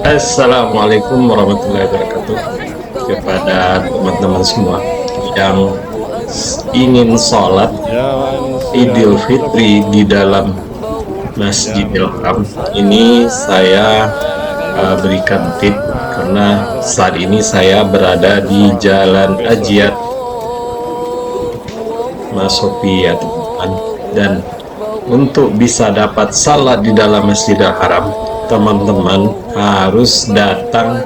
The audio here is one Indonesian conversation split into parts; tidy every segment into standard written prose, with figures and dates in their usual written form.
Assalamualaikum warahmatullahi wabarakatuh kepada teman-teman semua yang ingin sholat Idul Fitri di dalam Masjidil Haram. Ini saya berikan tip karena saat ini saya berada di Jalan Ajiat Mas Sofi ya teman-teman, dan untuk bisa dapat salat di dalam Masjidil Haram, teman-teman harus datang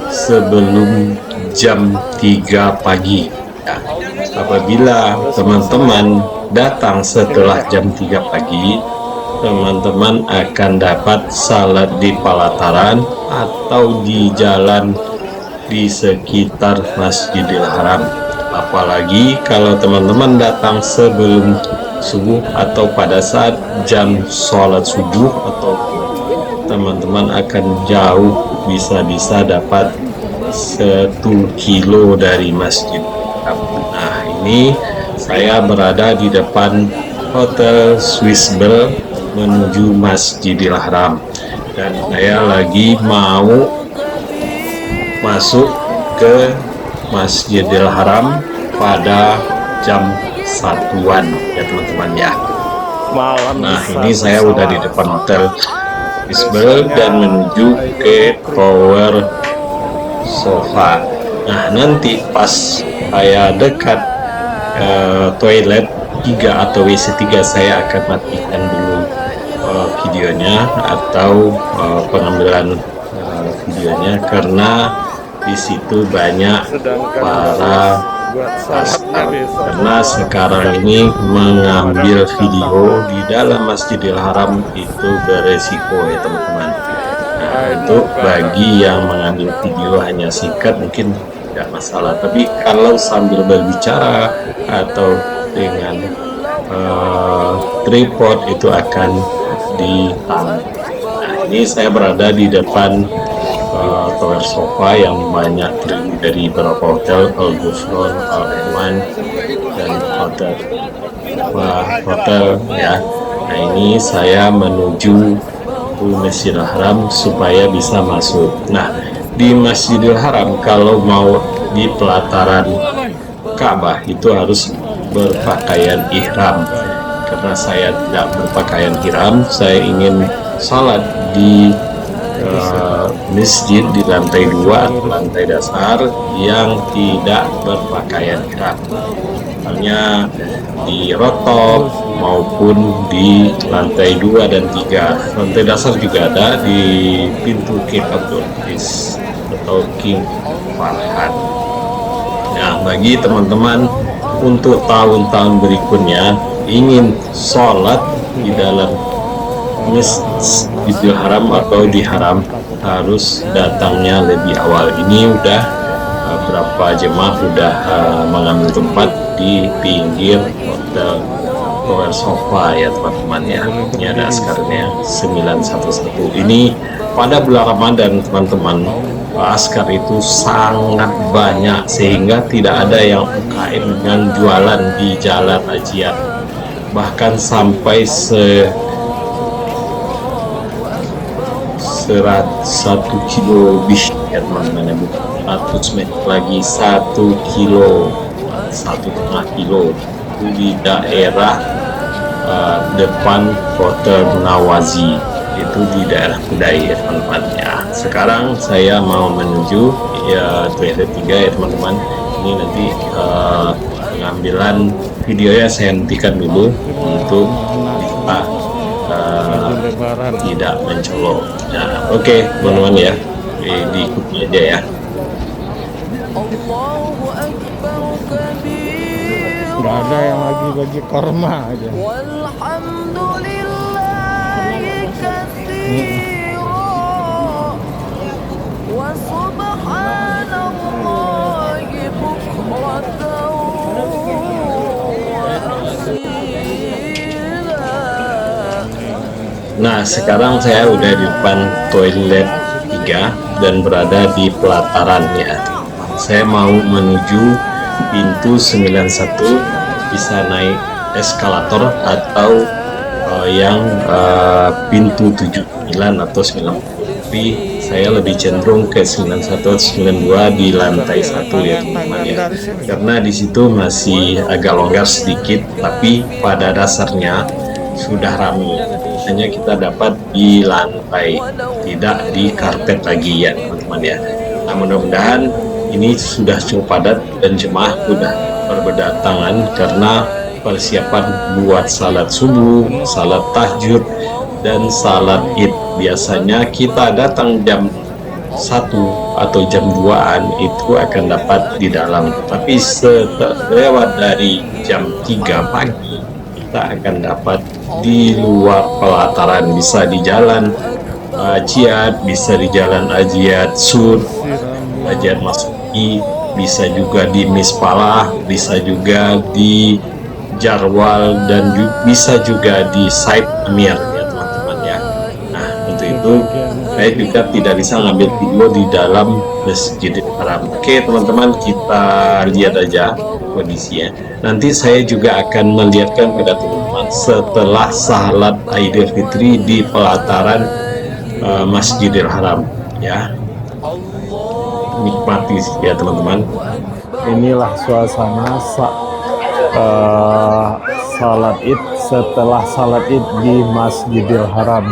sebelum jam 3 pagi ya. Apabila teman-teman datang setelah jam 3 pagi, teman-teman akan dapat salat di pelataran atau di jalan di sekitar Masjidil Haram. Apalagi kalau teman-teman datang sebelum subuh atau pada saat jam sholat subuh, atau teman-teman akan jauh, bisa-bisa dapat 1 kilo dari masjid. Nah, ini saya berada di depan Hotel Swiss Bell menuju Masjidil Haram, dan saya lagi mau masuk ke Masjidil Haram pada jam 1-an ya teman-teman ya. Nah, ini saya udah di depan Hotel Swiss Bell dan menuju ke Tower Sofa. Nah, nanti pas saya dekat toilet 3 atau WC 3, saya akan matikan dulu videonya atau pengambilan videonya, karena di situ banyak para pastor. Karena sekarang ini mengambil video di dalam Masjidil Haram itu beresiko ya teman-teman. Nah, untuk bagi yang mengambil video hanya singkat mungkin tidak masalah, tapi kalau sambil berbicara atau dengan tripod itu akan ditangkap. Nah, ini saya berada di depan Tower Sofa yang banyak terdiri dari beberapa hotel, Al Gufron, Al Eman, dan hotel ya. Nah, ini saya menuju ke Masjidil Haram supaya bisa masuk. Nah, di Masjidil Haram kalau mau di pelataran Ka'bah itu harus berpakaian ihram. Karena saya tidak berpakaian ihram, saya ingin salat di masjid di lantai 2 atau lantai dasar yang tidak berpakaian ihram, misalnya di rooftop maupun di lantai 2 dan 3. Lantai dasar juga ada di pintu King Abdul Aziz atau King Fahad. Nah, bagi teman-teman untuk tahun-tahun berikutnya ingin sholat di dalam Masjidil Haram atau di Haram, harus datangnya lebih awal. Ini udah berapa jemaah udah mengambil tempat di pinggir Hotel Tower Sofa ya teman-teman ya. Ini ada askarnya 911. Ini pada bulan Ramadan teman-teman, askar itu sangat banyak sehingga tidak ada yang UKM yang jualan di Jalan Ajiat, bahkan sampai 1 kilo lebih ya teman-teman ya, 100 meter lagi 1 kilo, 1,5 kilo itu di daerah depan Hotel Nawazi, itu di daerah Kudai ya teman-teman ya. Sekarang saya mau menuju ya toilet 3 ya teman-teman. Ini nanti pengambilan videonya saya hentikan dulu untuk bisa tidak mencolok. Nah, oke teman-teman ya, diikuti aja ya. Nggak ada yang lagi bagi korma aja. Nah, sekarang saya udah di depan toilet 3 dan berada di pelatarannya. Saya mau menuju pintu 91, bisa naik eskalator atau yang pintu 79 atau 90. tapi saya lebih cenderung ke 91 atau 92 di lantai 1 ya teman-teman ya, karena di situ masih agak longgar sedikit, tapi pada dasarnya sudah ramai. Hanya kita dapat di lantai, tidak di karpet lagi ya teman-teman ya. Nah, mudah-mudahan ini sudah cukup padat dan jemaah sudah berdatangan karena persiapan buat salat subuh, salat tahajud, dan salat id. Biasanya kita datang jam 1 atau jam 2-an itu akan dapat di dalam, tapi lewat dari jam 3 pagi kita akan dapat di luar pelataran, bisa di jalan Ajiat, bisa di jalan Ajiat Sud, Ajiat Masuki, bisa juga di Mispalah, bisa juga di Jarwal, dan bisa juga di Said Amir ya teman-teman ya. Nah, untuk itu saya juga tidak bisa ngambil video di dalam Masjidil Haram. Oke teman-teman, kita lihat aja kondisinya. Nanti saya juga akan melihatkan kepada teman-teman setelah salat Idul Fitri di pelataran Masjidil Haram ya. Nikmati ya teman-teman. Inilah suasana salat id, setelah salat id di Masjidil Haram.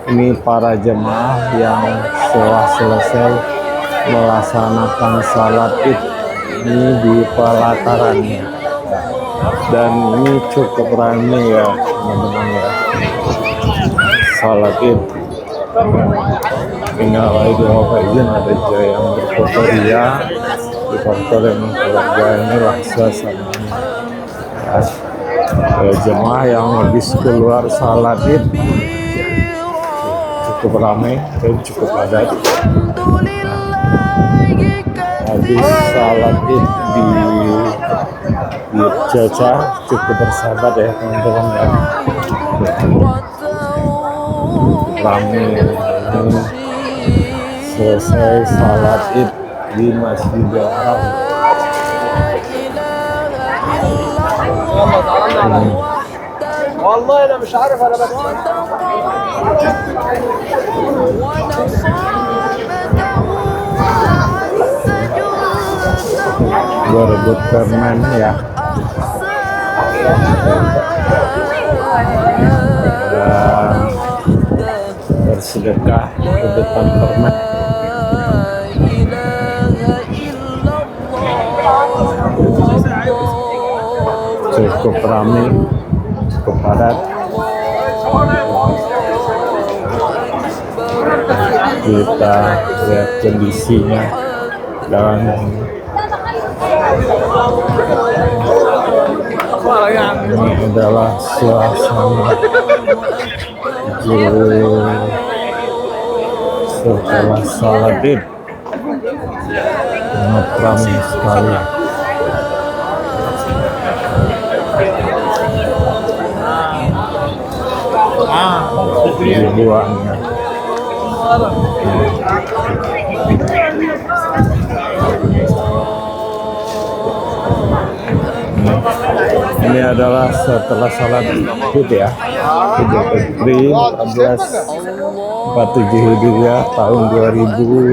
Ini para jemaah yang setelah selesai melaksanakan salat id ini di pelatarannya, dan ini cukup ramai ya teman-teman ya. Salat id tinggal lagi izin ada aja yang berfoto dia di foto dengan keluarga. Inilah suasananya ya. Jemaah yang habis keluar salat id cukup ramai dan cukup padat. Habis salat id di cuaca cukup bersahabat ya teman-teman ya. Ramai ini selesai salat id di Masjidil Haram. والله انا مش عارف انا بس Berebut permen ya, dan bersedekah rebutan permen. Cukup ramai, cukup padat. Kita lihat kondisinya dan ini adalah suasana setelah salat id. Sangat ramai sekali. Ribuannya. Ini adalah setelah salat id ya, Idul Fitri 1447 Hijriah tahun 2026.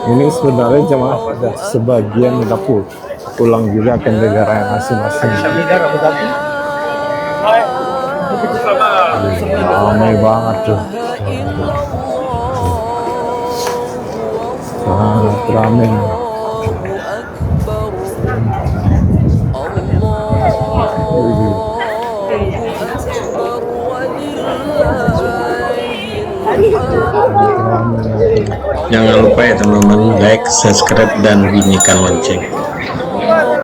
Ini sebenarnya jemaah sudah sebagian udah pulang juga ke negara masing-masing. Ramai banget tuh, sangat ramai. Jangan lupa ya teman-teman, like, subscribe, dan bunyikan lonceng.